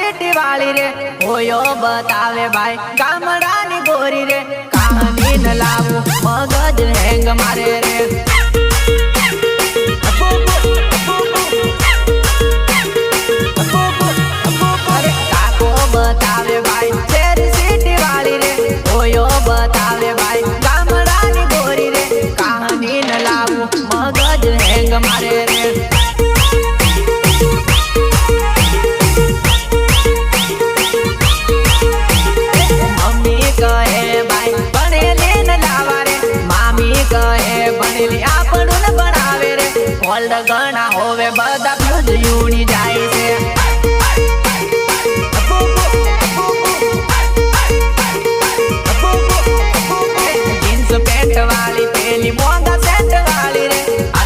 सीटी वाली रे होयो बतावे भाई गामडानी गोरी रे कहानी न लावू मगज हैंग मारे रे अरे काको बतावे भाई शेर सीटी वाली रे होयो बतावे भाई गामडानी गोरी रे कहानी न लावू मगज हैंग मारे रे गोल्ड गणा होवे बदा फ्यूज यूनी